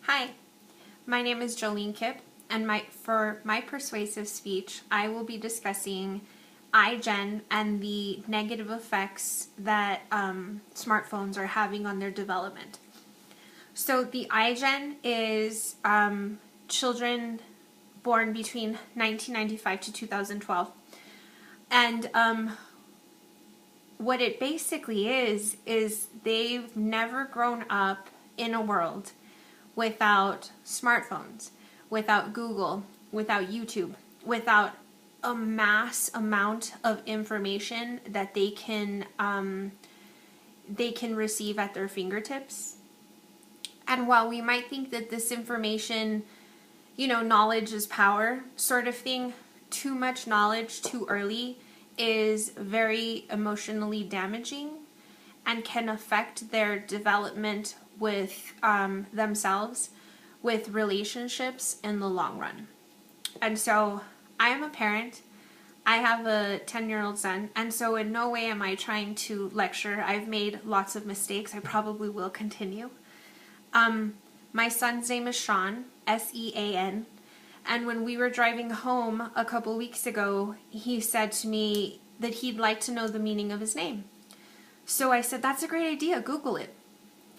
Hi, my name is Jolene Kipp, and for my persuasive speech, I will be discussing iGen and the negative effects that smartphones are having on their development. So the iGen is children born between 1995 to 2012, and what it basically is they've never grown up in a world without smartphones, without Google, without YouTube, without a mass amount of information that they can receive at their fingertips. And while we might think that this information, knowledge is power sort of thing, too much knowledge too early is very emotionally damaging and can affect their development with themselves, with relationships in the long run. And so I am a parent. I have a 10-year-old son, and so in no way am I trying to lecture. I've made lots of mistakes. I probably will continue. My son's name is Sean, S-E-A-N, and when we were driving home a couple weeks ago, he said to me that he'd like to know the meaning of his name. So I said, that's a great idea, Google it.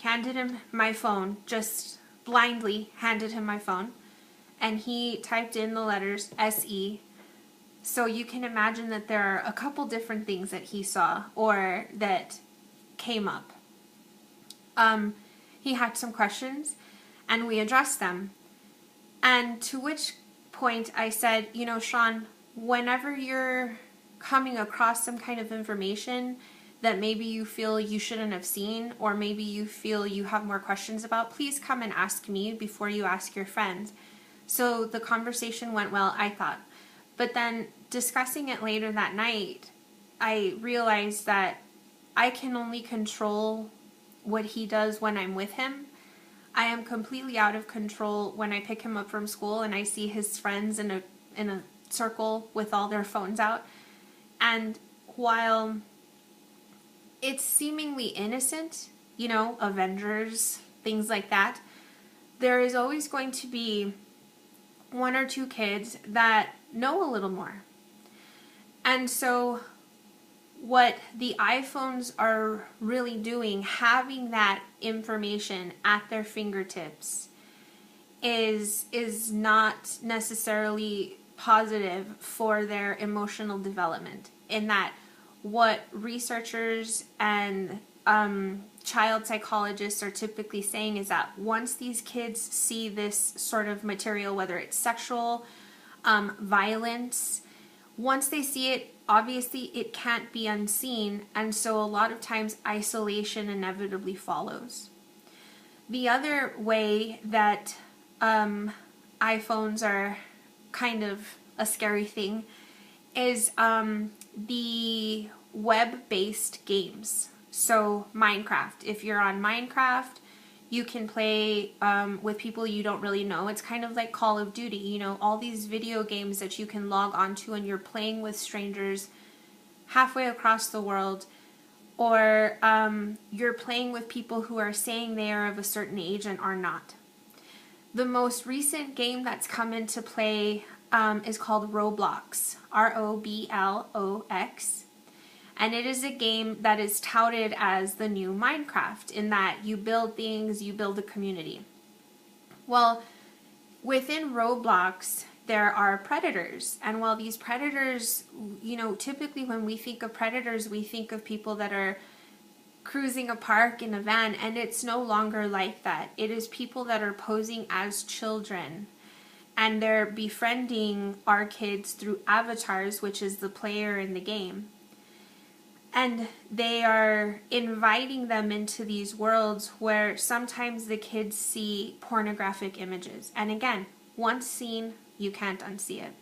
Handed him my phone, just blindly handed him my phone, and he typed in the letters S-E. So you can imagine that there are a couple different things that he saw or that came up. He had some questions, and we addressed them. And to which point I said, Sean, whenever you're coming across some kind of information that maybe you feel you shouldn't have seen, or maybe you feel you have more questions about, please come and ask me before you ask your friends. So the conversation went well, I thought. But then discussing it later that night, I realized that I can only control what he does when I'm with him. I am completely out of control when I pick him up from school and I see his friends in a circle with all their phones out. And while it's seemingly innocent, Avengers, things like that, there is always going to be one or two kids that know a little more. And so what the iPhones are really doing, having that information at their fingertips, is not necessarily positive for their emotional development, in that what researchers and child psychologists are typically saying is that once these kids see this sort of material, whether it's sexual, violence, once they see it, obviously it can't be unseen, and so a lot of times isolation inevitably follows. The other way that iPhones are kind of a scary thing is the web-based games. So Minecraft. If you're on Minecraft, you can play with people you don't really know. It's kind of like Call of Duty, all these video games that you can log onto and you're playing with strangers halfway across the world, or you're playing with people who are saying they are of a certain age and are not. The most recent game that's come into play is called Roblox, R-O-B-L-O-X. And it is a game that is touted as the new Minecraft, in that you build things, you build a community. Well, within Roblox, there are predators. And while these predators, typically when we think of predators, we think of people that are cruising a park in a van, and it's no longer like that. It is people that are posing as children, and they're befriending our kids through avatars, which is the player in the game. And they are inviting them into these worlds where sometimes the kids see pornographic images. And again, once seen, you can't unsee it.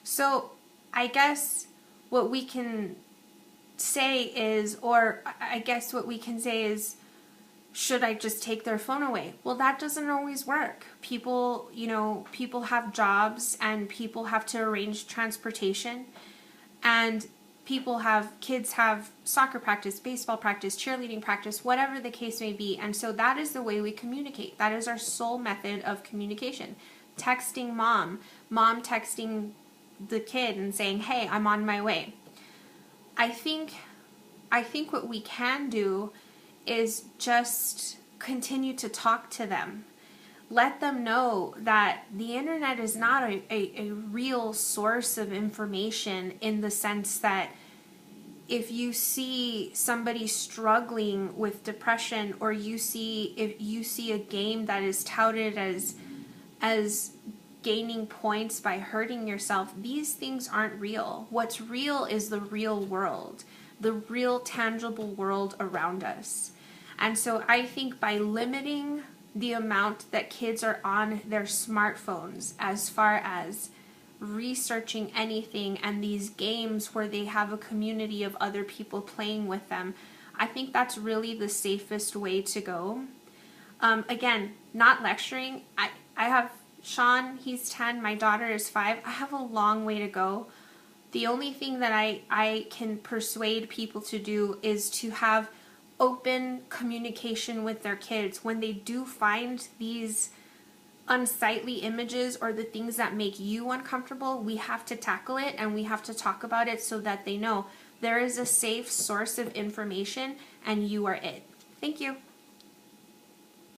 So I guess what we can say is, should I just take their phone away? Well, that doesn't always work. People have jobs, and people have to arrange transportation. And kids have soccer practice, baseball practice, cheerleading practice, whatever the case may be. And so that is the way we communicate. That is our sole method of communication. Texting mom texting the kid and saying, hey, I'm on my way. I think what we can do is just continue to talk to them. Let them know that the internet is not a real source of information, in the sense that if you see somebody struggling with depression, or if you see a game that is touted as gaining points by hurting yourself, these things aren't real. What's real is the real world, the real tangible world around us. And so I think by limiting the amount that kids are on their smartphones, as far as researching anything, and these games where they have a community of other people playing with them, I think that's really the safest way to go. Again, not lecturing. I have Sean, he's 10, my daughter is 5. I have a long way to go. The only thing that I can persuade people to do is to have open communication with their kids. When they do find these unsightly images or the things that make you uncomfortable, we have to tackle it and we have to talk about it so that they know there is a safe source of information and you are it. Thank you.